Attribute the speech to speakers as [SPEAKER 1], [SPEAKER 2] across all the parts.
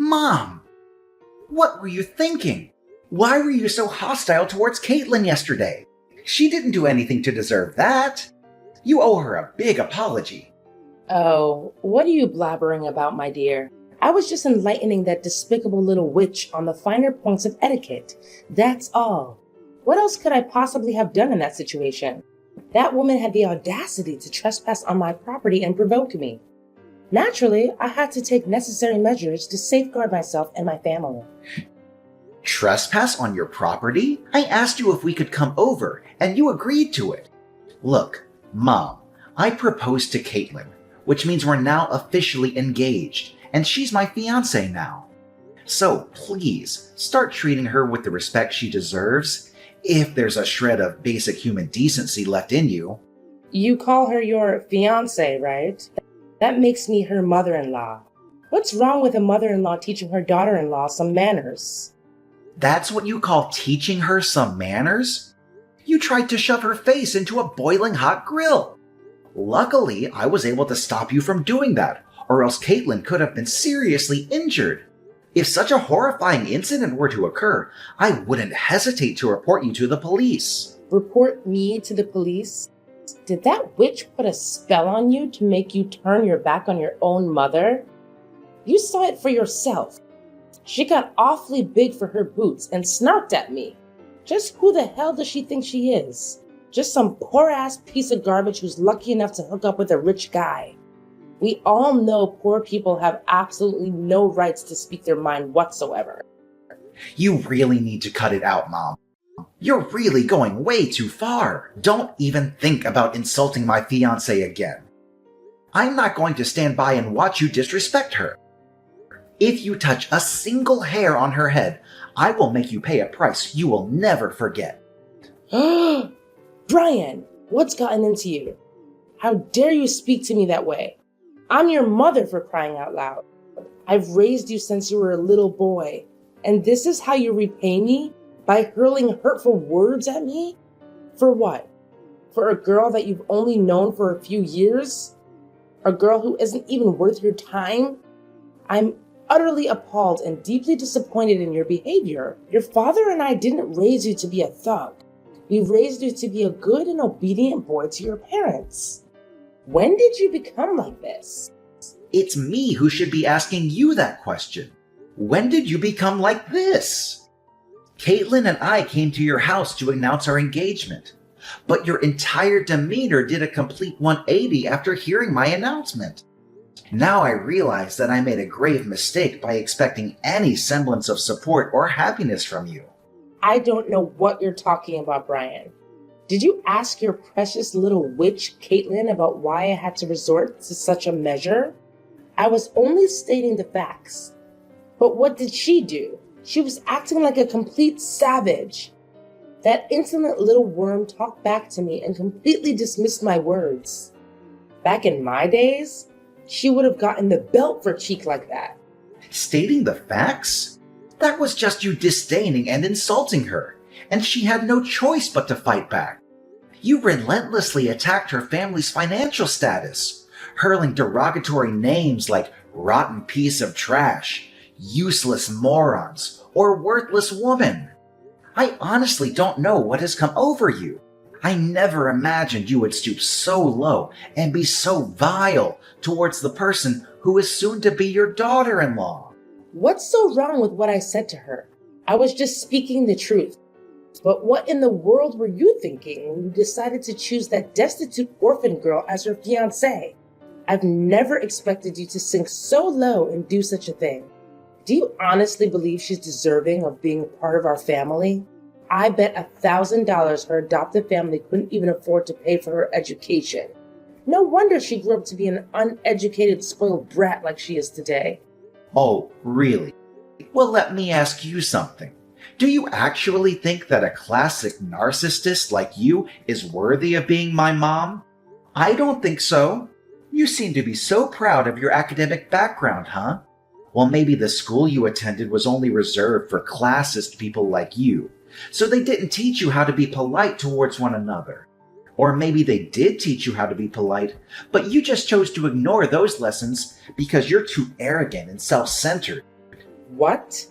[SPEAKER 1] Mom, what were you thinking? Why were you so hostile towards Caitlin yesterday? She didn't do anything to deserve that. You owe her a big apology.
[SPEAKER 2] Oh, what are you blabbering about, my dear? I was just enlightening that despicable little witch on the finer points of etiquette. That's all. What else could I possibly have done in that situation? That woman had the audacity to trespass on my property and provoke me. Naturally, I had to take necessary measures to safeguard myself and my family.
[SPEAKER 1] Trespass on your property? I asked you if we could come over, and you agreed to it. Look, Mom, I proposed to Caitlin, which means we're now officially engaged, and she's my fiancé now. So please, start treating her with the respect she deserves, if there's a shred of basic human decency left in you.
[SPEAKER 2] You call her your fiancé, right? That makes me her mother-in-law. What's wrong with a mother-in-law teaching her daughter-in-law some manners?
[SPEAKER 1] That's what you call teaching her some manners? You tried to shove her face into a boiling hot grill. Luckily, I was able to stop you from doing that, or else Caitlin could have been seriously injured. If such a horrifying incident were to occur, I wouldn't hesitate to report you to the police.
[SPEAKER 2] Report me to the police? Did that witch put a spell on you to make you turn your back on your own mother? You saw it for yourself. She got awfully big for her boots and snarked at me. Just who the hell does she think she is? Just some poor-ass piece of garbage who's lucky enough to hook up with a rich guy. We all know poor people have absolutely no rights to speak their mind whatsoever.
[SPEAKER 1] You really need to cut it out, Mom. You're really going way too far. Don't even think about insulting my fiancé again. I'm not going to stand by and watch you disrespect her. If you touch a single hair on her head, I will make you pay a price you will never forget.
[SPEAKER 2] Brian, what's gotten into you? How dare you speak to me that way? I'm your mother, for crying out loud. I've raised you since you were a little boy, and this is how you repay me? By hurling hurtful words at me? For what? For a girl that you've only known for a few years? A girl who isn't even worth your time? I'm utterly appalled and deeply disappointed in your behavior. Your father and I didn't raise you to be a thug. We raised you to be a good and obedient boy to your parents. When did you become like this?
[SPEAKER 1] It's me who should be asking you that question. When did you become like this? Caitlin and I came to your house to announce our engagement, but your entire demeanor did a complete 180 after hearing my announcement. Now I realize that I made a grave mistake by expecting any semblance of support or happiness from you.
[SPEAKER 2] I don't know what you're talking about, Brian. Did you ask your precious little witch, Caitlin, about why I had to resort to such a measure? I was only stating the facts. But what did she do? She was acting like a complete savage. That insolent little worm talked back to me and completely dismissed my words. Back in my days, she would have gotten the belt for cheek like that.
[SPEAKER 1] Stating the facts? That was just you disdaining and insulting her, and she had no choice but to fight back. You relentlessly attacked her family's financial status, hurling derogatory names like rotten piece of trash, useless morons, or worthless woman. I honestly don't know what has come over you. I never imagined you would stoop so low and be so vile towards the person who is soon to be your daughter-in-law.
[SPEAKER 2] What's so wrong with what I said to her? I was just speaking the truth. But what in the world were you thinking when you decided to choose that destitute orphan girl as your fiancé? I've never expected you to sink so low and do such a thing. Do you honestly believe she's deserving of being a part of our family? I bet $1,000 her adoptive family couldn't even afford to pay for her education. No wonder she grew up to be an uneducated, spoiled brat like she is today.
[SPEAKER 1] Oh, really? Well, let me ask you something. Do you actually think that a classic narcissist like you is worthy of being my mom? I don't think so. You seem to be so proud of your academic background, huh? Well, maybe the school you attended was only reserved for classist people like you, so they didn't teach you how to be polite towards one another. Or maybe they did teach you how to be polite, but you just chose to ignore those lessons because you're too arrogant and self-centered.
[SPEAKER 2] What?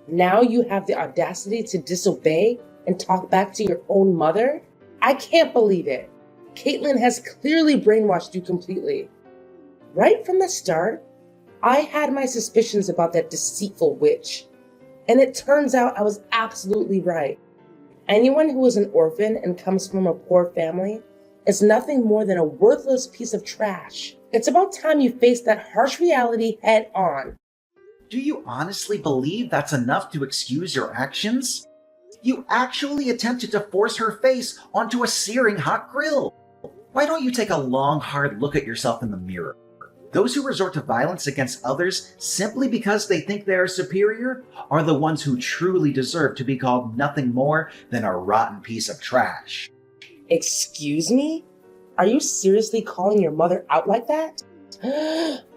[SPEAKER 2] Now you have the audacity to disobey and talk back to your own mother? I can't believe it. Caitlin has clearly brainwashed you completely. Right from the start, I had my suspicions about that deceitful witch. And it turns out I was absolutely right. Anyone who is an orphan and comes from a poor family is nothing more than a worthless piece of trash. It's about time you face that harsh reality head on.
[SPEAKER 1] Do you honestly believe that's enough to excuse your actions? You actually attempted to force her face onto a searing hot grill. Why don't you take a long, hard look at yourself in the mirror? Those who resort to violence against others simply because they think they are superior are the ones who truly deserve to be called nothing more than a rotten piece of trash.
[SPEAKER 2] Excuse me? Are you seriously calling your mother out like that?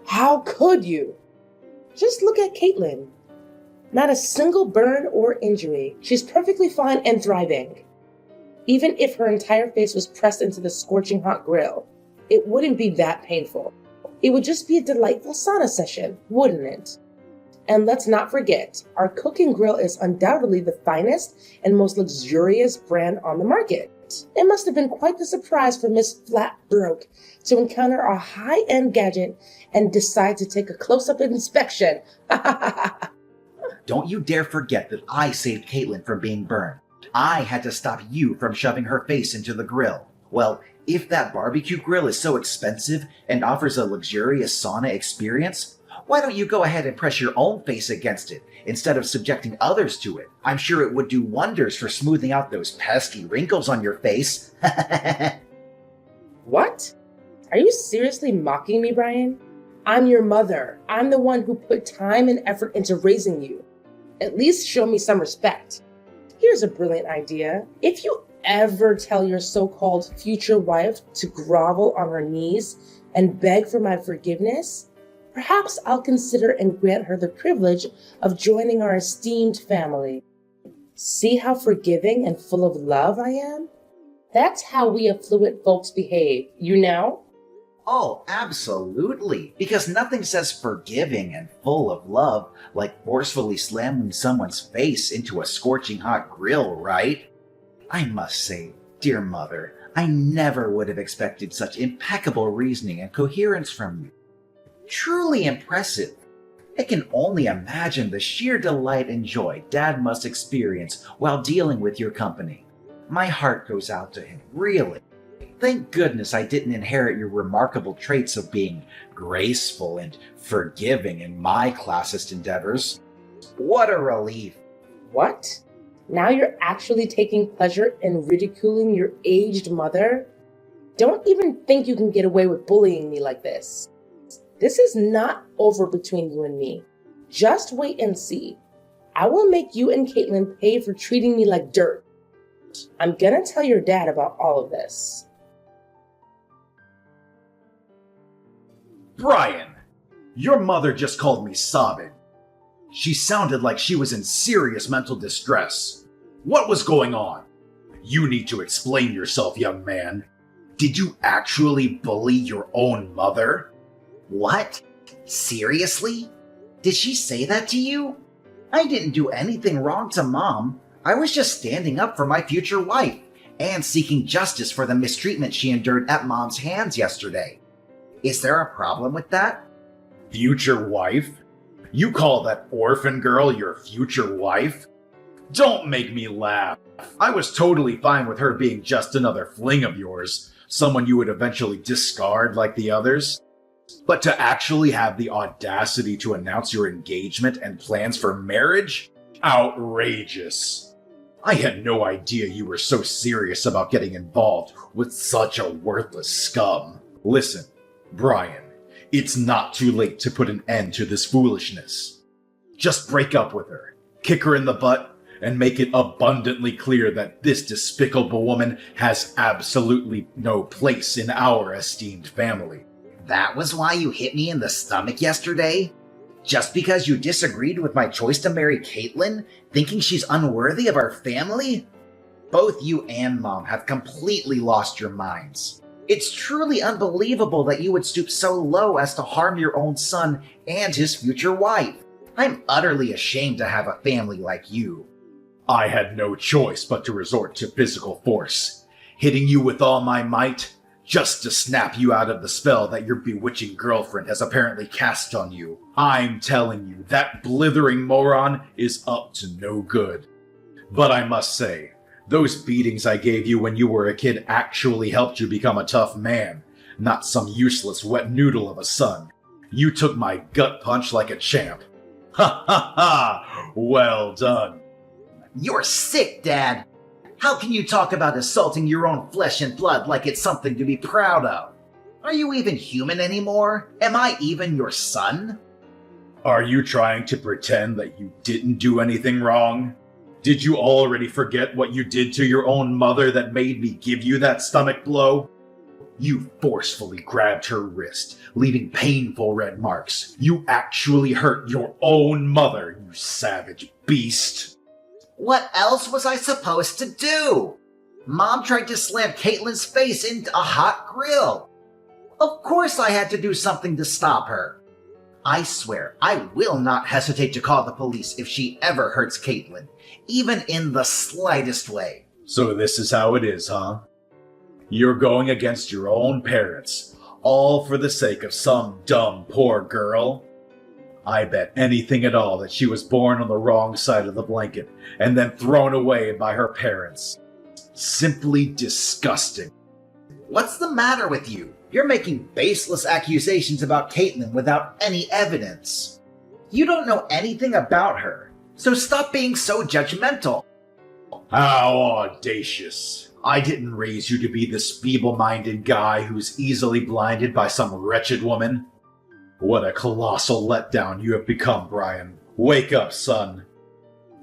[SPEAKER 2] How could you? Just look at Caitlin. Not a single burn or injury. She's perfectly fine and thriving. Even if her entire face was pressed into the scorching hot grill, it wouldn't be that painful. It would just be a delightful sauna session, wouldn't it? And let's not forget, our cooking grill is undoubtedly the finest and most luxurious brand on the market. It must have been quite the surprise for Miss Flatbroke to encounter a high-end gadget and decide to take a close-up inspection.
[SPEAKER 1] Don't you dare forget that I saved Caitlin from being burned. I had to stop you from shoving her face into the grill. Well, if that barbecue grill is so expensive and offers a luxurious sauna experience, why don't you go ahead and press your own face against it instead of subjecting others to it? I'm sure it would do wonders for smoothing out those pesky wrinkles on your face.
[SPEAKER 2] What? Are you seriously mocking me, Brian? I'm your mother. I'm the one who put time and effort into raising you. At least show me some respect. Here's a brilliant idea. If you ever tell your so-called future wife to grovel on her knees and beg for my forgiveness, perhaps I'll consider and grant her the privilege of joining our esteemed family. See how forgiving and full of love I am? That's how we affluent folks behave, you know?
[SPEAKER 1] Oh, absolutely. Because nothing says forgiving and full of love like forcefully slamming someone's face into a scorching hot grill, right? I must say, dear mother, I never would have expected such impeccable reasoning and coherence from you. Truly impressive. I can only imagine the sheer delight and joy Dad must experience while dealing with your company. My heart goes out to him, really. Thank goodness I didn't inherit your remarkable traits of being graceful and forgiving in my classist endeavors. What a relief.
[SPEAKER 2] What? Now you're actually taking pleasure in ridiculing your aged mother? Don't even think you can get away with bullying me like this. This is not over between you and me. Just wait and see. I will make you and Caitlin pay for treating me like dirt. I'm gonna tell your dad about all of this.
[SPEAKER 3] Brian, your mother just called me sobbing. She sounded like she was in serious mental distress. What was going on? You need to explain yourself, young man. Did you actually bully your own mother?
[SPEAKER 1] What? Seriously? Did she say that to you? I didn't do anything wrong to Mom. I was just standing up for my future wife and seeking justice for the mistreatment she endured at Mom's hands yesterday. Is there a problem with that?
[SPEAKER 3] Future wife? You call that orphan girl your future wife? Don't make me laugh. I was totally fine with her being just another fling of yours, someone you would eventually discard like the others. But to actually have the audacity to announce your engagement and plans for marriage? Outrageous. I had no idea you were so serious about getting involved with such a worthless scum. Listen, Brian, it's not too late to put an end to this foolishness. Just break up with her, kick her in the butt, and make it abundantly clear that this despicable woman has absolutely no place in our esteemed family.
[SPEAKER 1] That was why you hit me in the stomach yesterday? Just because you disagreed with my choice to marry Caitlin, thinking she's unworthy of our family? Both you and Mom have completely lost your minds. It's truly unbelievable that you would stoop so low as to harm your own son and his future wife. I'm utterly ashamed to have a family like you.
[SPEAKER 3] I had no choice but to resort to physical force, hitting you with all my might, just to snap you out of the spell that your bewitching girlfriend has apparently cast on you. I'm telling you, that blithering moron is up to no good. But I must say, those beatings I gave you when you were a kid actually helped you become a tough man, not some useless wet noodle of a son. You took my gut punch like a champ. Ha ha ha! Well done.
[SPEAKER 1] You're sick, Dad. How can you talk about assaulting your own flesh and blood like it's something to be proud of? Are you even human anymore? Am I even your son?
[SPEAKER 3] Are you trying to pretend that you didn't do anything wrong? Did you already forget what you did to your own mother that made me give you that stomach blow? You forcefully grabbed her wrist, leaving painful red marks. You actually hurt your own mother, you savage beast.
[SPEAKER 1] What else was I supposed to do? Mom tried to slam Caitlin's face into a hot grill. Of course I had to do something to stop her. I swear I will not hesitate to call the police if she ever hurts Caitlin, even in the slightest way.
[SPEAKER 3] So this is how it is, huh? You're going against your own parents, all for the sake of some dumb poor girl? I bet anything at all that she was born on the wrong side of the blanket and then thrown away by her parents. Simply disgusting.
[SPEAKER 1] What's the matter with you? You're making baseless accusations about Caitlin without any evidence. You don't know anything about her, so stop being so judgmental.
[SPEAKER 3] How audacious. I didn't raise you to be this feeble-minded guy who's easily blinded by some wretched woman. What a colossal letdown you have become, Brian. Wake up, son.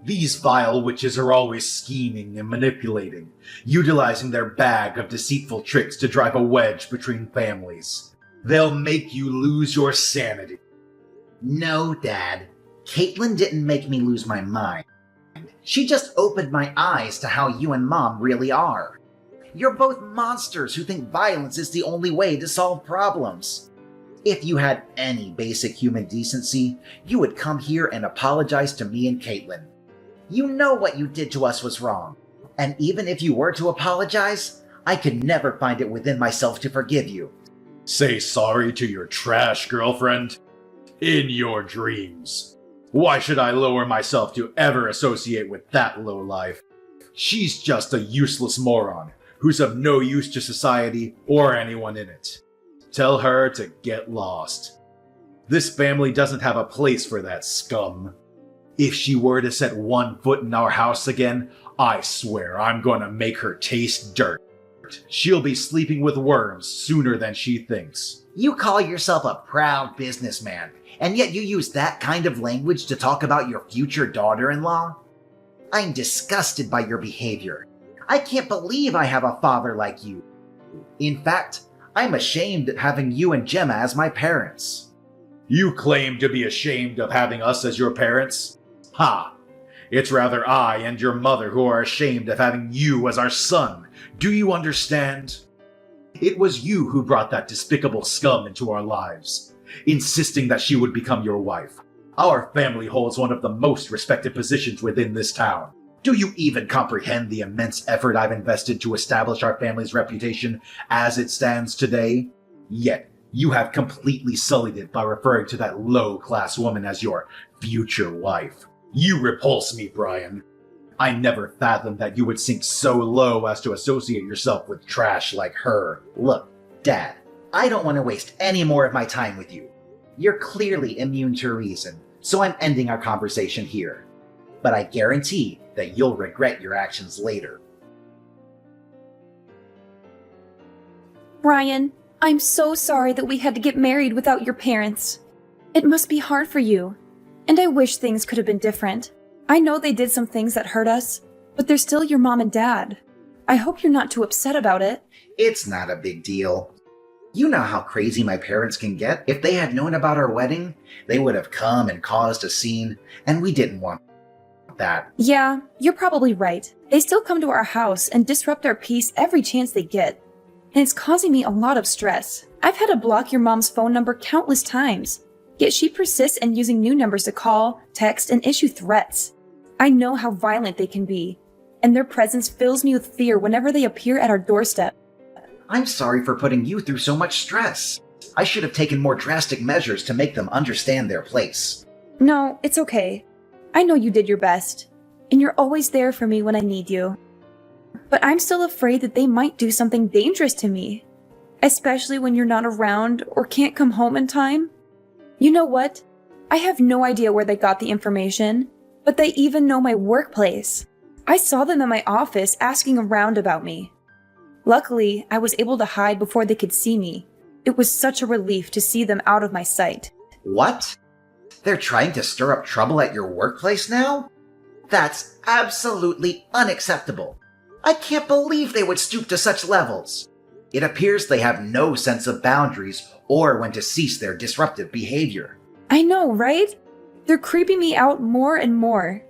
[SPEAKER 3] These vile witches are always scheming and manipulating, utilizing their bag of deceitful tricks to drive a wedge between families. They'll make you lose your sanity.
[SPEAKER 1] No, Dad. Caitlin didn't make me lose my mind. She just opened my eyes to how you and Mom really are. You're both monsters who think violence is the only way to solve problems. If you had any basic human decency, you would come here and apologize to me and Caitlin. You know what you did to us was wrong, and even if you were to apologize, I could never find it within myself to forgive you.
[SPEAKER 3] Say sorry to your trash girlfriend? In your dreams. Why should I lower myself to ever associate with that lowlife? She's just a useless moron who's of no use to society or anyone in it. Tell her to get lost. This family doesn't have a place for that scum. If she were to set one foot in our house again, I swear I'm gonna make her taste dirt. She'll be sleeping with worms sooner than she thinks.
[SPEAKER 1] You call yourself a proud businessman, and yet you use that kind of language to talk about your future daughter-in-law? I'm disgusted by your behavior. I can't believe I have a father like you. In fact, I'm ashamed at having you and Gemma as my parents.
[SPEAKER 3] You claim to be ashamed of having us as your parents? Ha! It's rather I and your mother who are ashamed of having you as our son. Do you understand? It was you who brought that despicable scum into our lives, insisting that she would become your wife. Our family holds one of the most respected positions within this town. Do you even comprehend the immense effort I've invested to establish our family's reputation as it stands today? Yet, you have completely sullied it by referring to that low-class woman as your future wife. You repulse me, Brian. I never fathomed that you would sink so low as to associate yourself with trash like her.
[SPEAKER 1] Look, Dad, I don't want to waste any more of my time with you. You're clearly immune to reason, so I'm ending our conversation here. But I guarantee that you'll regret your actions later.
[SPEAKER 4] Brian, I'm so sorry that we had to get married without your parents. It must be hard for you. And I wish things could have been different. I know they did some things that hurt us, but they're still your mom and dad. I hope you're not too upset about it.
[SPEAKER 1] It's not a big deal. You know how crazy my parents can get. If they had known about our wedding, they would have come and caused a scene, and we didn't want that.
[SPEAKER 4] Yeah, you're probably right. They still come to our house and disrupt our peace every chance they get. And it's causing me a lot of stress. I've had to block your mom's phone number countless times. Yet she persists in using new numbers to call, text, and issue threats. I know how violent they can be, and their presence fills me with fear whenever they appear at our doorstep.
[SPEAKER 1] I'm sorry for putting you through so much stress. I should have taken more drastic measures to make them understand their place.
[SPEAKER 4] No, it's okay. I know you did your best, and you're always there for me when I need you. But I'm still afraid that they might do something dangerous to me, especially when you're not around or can't come home in time. You know what? I have no idea where they got the information, but they even know my workplace. I saw them in my office asking around about me. Luckily, I was able to hide before they could see me. It was such a relief to see them out of my sight.
[SPEAKER 1] What? They're trying to stir up trouble at your workplace now? That's absolutely unacceptable. I can't believe they would stoop to such levels. It appears they have no sense of boundaries or when to cease their disruptive behavior.
[SPEAKER 4] I know, right? They're creeping me out more and more.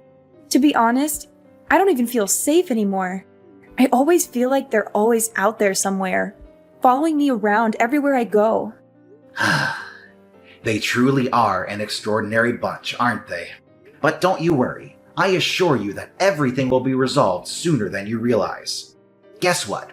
[SPEAKER 4] To be honest, I don't even feel safe anymore. I always feel like they're always out there somewhere, following me around everywhere I go.
[SPEAKER 1] They truly are an extraordinary bunch, aren't they? But don't you worry. I assure you that everything will be resolved sooner than you realize. Guess what?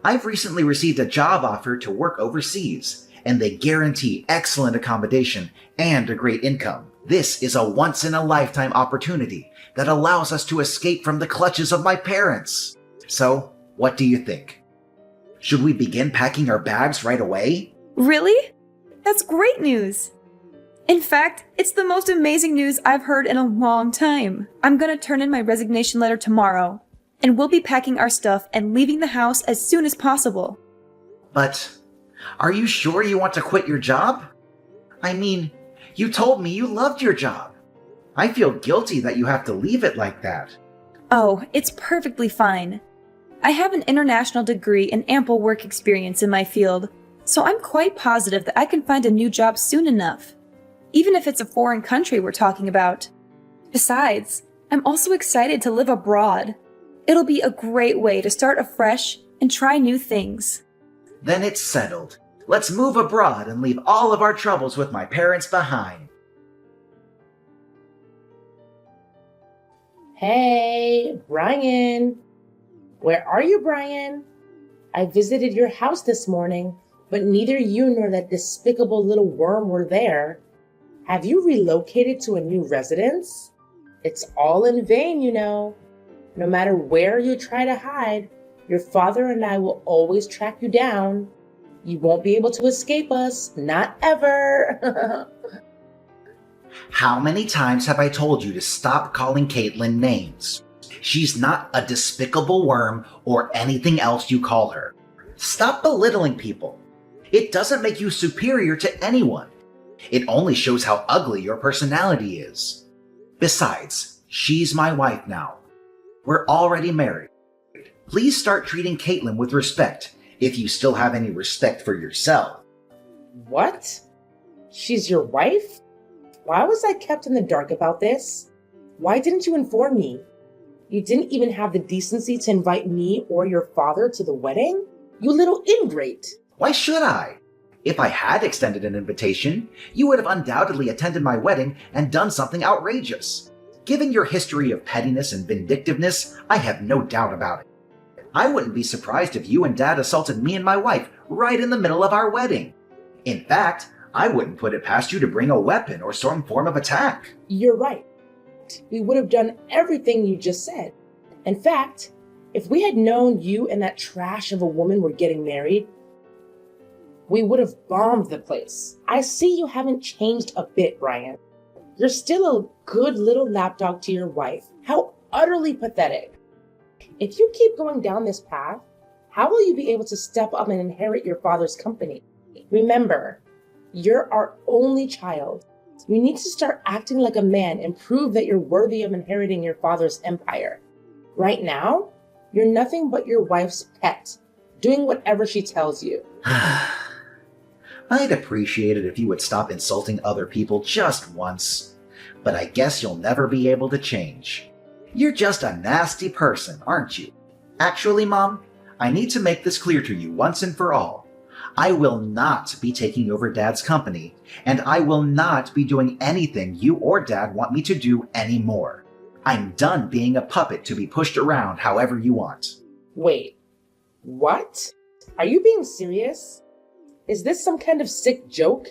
[SPEAKER 1] I've recently received a job offer to work overseas, and they guarantee excellent accommodation and a great income. This is a once-in-a-lifetime opportunity that allows us to escape from the clutches of my parents. So, what do you think? Should we begin packing our bags right away?
[SPEAKER 4] Really? That's great news! In fact, it's the most amazing news I've heard in a long time. I'm gonna turn in my resignation letter tomorrow, and we'll be packing our stuff and leaving the house as soon as possible.
[SPEAKER 1] But, are you sure you want to quit your job? I mean, you told me you loved your job. I feel guilty that you have to leave it like that.
[SPEAKER 4] Oh, it's perfectly fine. I have an international degree and ample work experience in my field, so I'm quite positive that I can find a new job soon enough, even if it's a foreign country we're talking about. Besides, I'm also excited to live abroad. It'll be a great way to start afresh and try new things.
[SPEAKER 1] Then it's settled. Let's move abroad and leave all of our troubles with my parents behind.
[SPEAKER 2] Hey, Brian. Where are you, Brian? I visited your house this morning, but neither you nor that despicable little worm were there. Have you relocated to a new residence? It's all in vain, you know. No matter where you try to hide, your father and I will always track you down. You won't be able to escape us, not ever.
[SPEAKER 1] How many times have I told you to stop calling Caitlin names? She's not a despicable worm or anything else you call her. Stop belittling people. It doesn't make you superior to anyone. It only shows how ugly your personality is. Besides, she's my wife now. We're already married. Please start treating Caitlin with respect if you still have any respect for yourself.
[SPEAKER 2] What? She's your wife? Why was I kept in the dark about this? Why didn't you inform me? You didn't even have the decency to invite me or your father to the wedding? You little ingrate!
[SPEAKER 1] Why should I? If I had extended an invitation, you would have undoubtedly attended my wedding and done something outrageous. Given your history of pettiness and vindictiveness, I have no doubt about it. I wouldn't be surprised if you and Dad assaulted me and my wife right in the middle of our wedding. In fact, I wouldn't put it past you to bring a weapon or some form of attack.
[SPEAKER 2] You're right. We would have done everything you just said. In fact, if we had known you and that trash of a woman were getting married, we would have bombed the place. I see you haven't changed a bit, Brian. You're still a good little lapdog to your wife. How utterly pathetic. If you keep going down this path, how will you be able to step up and inherit your father's company? Remember, you're our only child. You need to start acting like a man and prove that you're worthy of inheriting your father's empire. Right now, you're nothing but your wife's pet, doing whatever she tells you.
[SPEAKER 1] I'd appreciate it if you would stop insulting other people just once. But I guess you'll never be able to change. You're just a nasty person, aren't you? Actually, Mom, I need to make this clear to you once and for all. I will not be taking over Dad's company, and I will not be doing anything you or Dad want me to do anymore. I'm done being a puppet to be pushed around however you want.
[SPEAKER 2] Wait, what? Are you being serious? Is this some kind of sick joke?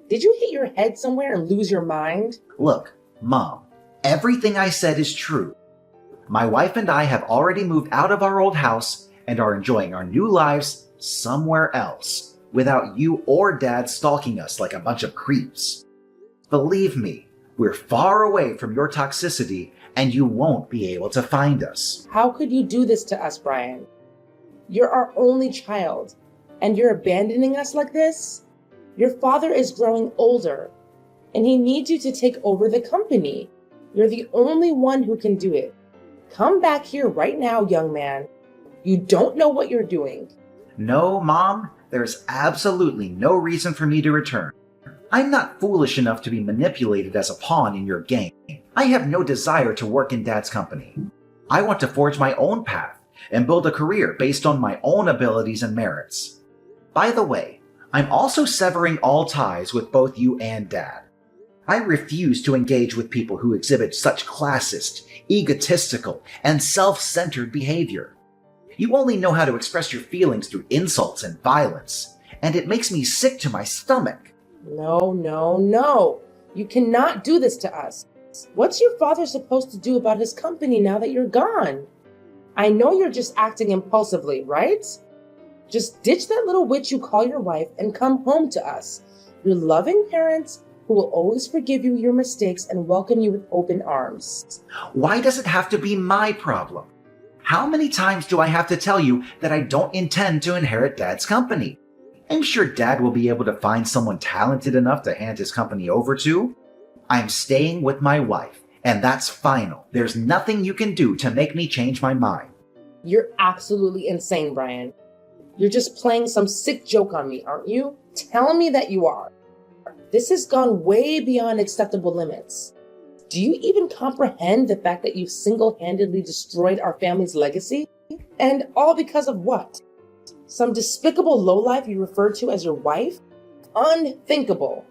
[SPEAKER 2] Did you hit your head somewhere and lose your mind?
[SPEAKER 1] Look, Mom, everything I said is true. My wife and I have already moved out of our old house and are enjoying our new lives somewhere else, without you or Dad stalking us like a bunch of creeps. Believe me, we're far away from your toxicity, and you won't be able to find us.
[SPEAKER 2] How could you do this to us, Brian? You're our only child, and you're abandoning us like this? Your father is growing older, and he needs you to take over the company. You're the only one who can do it. Come back here right now, young man. You don't know what you're doing.
[SPEAKER 1] No, Mom, there's absolutely no reason for me to return. I'm not foolish enough to be manipulated as a pawn in your game. I have no desire to work in Dad's company. I want to forge my own path and build a career based on my own abilities and merits. By the way, I'm also severing all ties with both you and Dad. I refuse to engage with people who exhibit such classist, egotistical, and self-centered behavior. You only know how to express your feelings through insults and violence, and it makes me sick to my stomach.
[SPEAKER 2] No. You cannot do this to us. What's your father supposed to do about his company now that you're gone? I know you're just acting impulsively, right? Just ditch that little witch you call your wife and come home to us. Your loving parents who will always forgive you your mistakes and welcome you with open arms.
[SPEAKER 1] Why does it have to be my problem? How many times do I have to tell you that I don't intend to inherit Dad's company? I'm sure Dad will be able to find someone talented enough to hand his company over to. I'm staying with my wife, and that's final. There's nothing you can do to make me change my mind.
[SPEAKER 2] You're absolutely insane, Brian. You're just playing some sick joke on me, aren't you? Tell me that you are. This has gone way beyond acceptable limits. Do you even comprehend the fact that you've single-handedly destroyed our family's legacy? And all because of what? Some despicable lowlife you refer to as your wife? Unthinkable.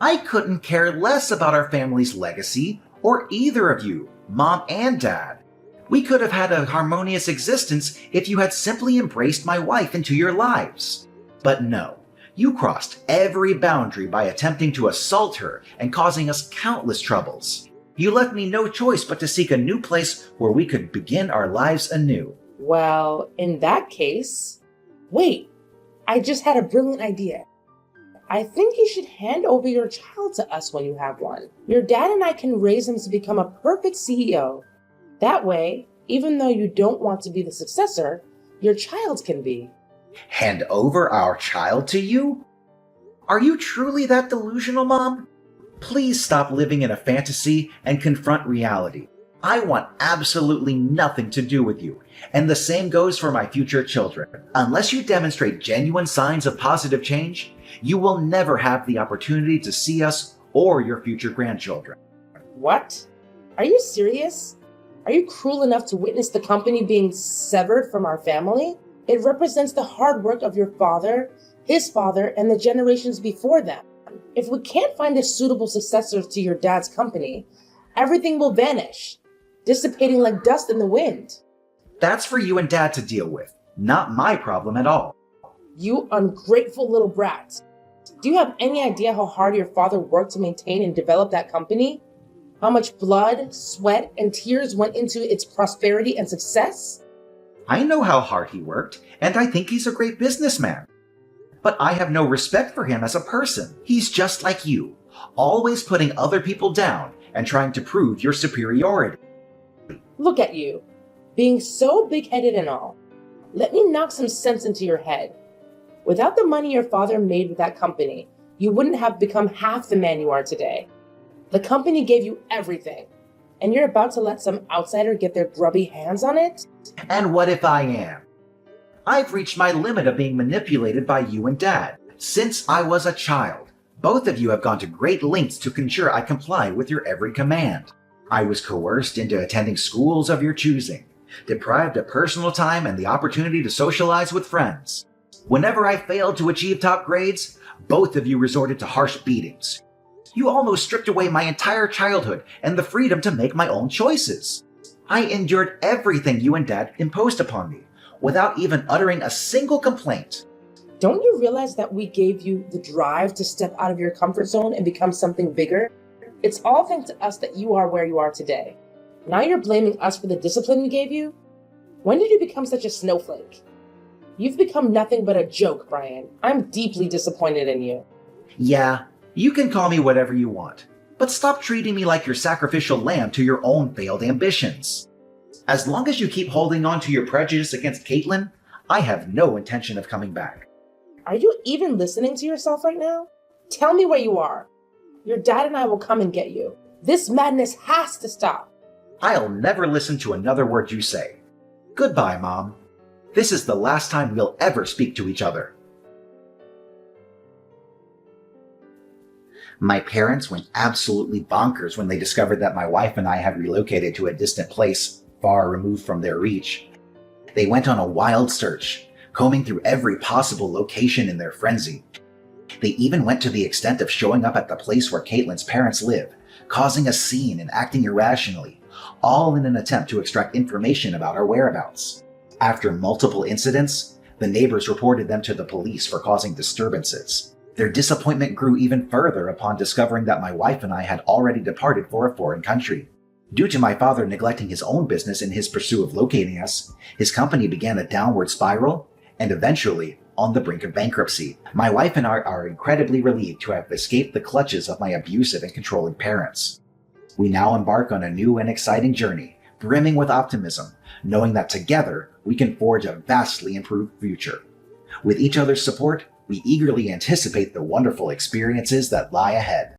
[SPEAKER 1] I couldn't care less about our family's legacy, or either of you, Mom and Dad. We could have had a harmonious existence if you had simply embraced my wife into your lives. But no, you crossed every boundary by attempting to assault her and causing us countless troubles. You left me no choice but to seek a new place where we could begin our lives anew.
[SPEAKER 2] Well, in that case... Wait, I just had a brilliant idea. I think you should hand over your child to us when you have one. Your dad and I can raise him to become a perfect CEO. That way, even though you don't want to be the successor, your child can be.
[SPEAKER 1] Hand over our child to you? Are you truly that delusional, Mom? Please stop living in a fantasy and confront reality. I want absolutely nothing to do with you, and the same goes for my future children. Unless you demonstrate genuine signs of positive change, you will never have the opportunity to see us or your future grandchildren.
[SPEAKER 2] What? Are you serious? Are you cruel enough to witness the company being severed from our family? It represents the hard work of your father, his father, and the generations before them. If we can't find a suitable successor to your dad's company, everything will vanish, dissipating like dust in the wind.
[SPEAKER 1] That's for you and Dad to deal with, not my problem at all.
[SPEAKER 2] You ungrateful little brat. Do you have any idea how hard your father worked to maintain and develop that company? How much blood, sweat, and tears went into its prosperity and success?
[SPEAKER 1] I know how hard he worked, and I think he's a great businessman. But I have no respect for him as a person. He's just like you, always putting other people down and trying to prove your superiority.
[SPEAKER 2] Look at you, being so big-headed and all. Let me knock some sense into your head. Without the money your father made with that company, you wouldn't have become half the man you are today. The company gave you everything, and you're about to let some outsider get their grubby hands on it?
[SPEAKER 1] And what if I am? I've reached my limit of being manipulated by you and Dad. Since I was a child, both of you have gone to great lengths to ensure I comply with your every command. I was coerced into attending schools of your choosing, deprived of personal time and the opportunity to socialize with friends. Whenever I failed to achieve top grades, both of you resorted to harsh beatings. You almost stripped away my entire childhood and the freedom to make my own choices. I endured everything you and Dad imposed upon me, without even uttering a single complaint.
[SPEAKER 2] Don't you realize that we gave you the drive to step out of your comfort zone and become something bigger? It's all thanks to us that you are where you are today. Now you're blaming us for the discipline we gave you? When did you become such a snowflake? You've become nothing but a joke, Brian. I'm deeply disappointed in you.
[SPEAKER 1] Yeah, you can call me whatever you want, but stop treating me like your sacrificial lamb to your own failed ambitions. As long as you keep holding on to your prejudice against Caitlin, I have no intention of coming back.
[SPEAKER 2] Are you even listening to yourself right now? Tell me where you are. Your dad and I will come and get you. This madness has to stop.
[SPEAKER 1] I'll never listen to another word you say. Goodbye, Mom. This is the last time we'll ever speak to each other. My parents went absolutely bonkers when they discovered that my wife and I had relocated to a distant place far removed from their reach. They went on a wild search, combing through every possible location in their frenzy. They even went to the extent of showing up at the place where Caitlin's parents live, causing a scene and acting irrationally, all in an attempt to extract information about our whereabouts. After multiple incidents, the neighbors reported them to the police for causing disturbances. Their disappointment grew even further upon discovering that my wife and I had already departed for a foreign country. Due to my father neglecting his own business in his pursuit of locating us, his company began a downward spiral and eventually on the brink of bankruptcy. My wife and I are incredibly relieved to have escaped the clutches of my abusive and controlling parents. We now embark on a new and exciting journey, brimming with optimism, knowing that together we can forge a vastly improved future. With each other's support, we eagerly anticipate the wonderful experiences that lie ahead.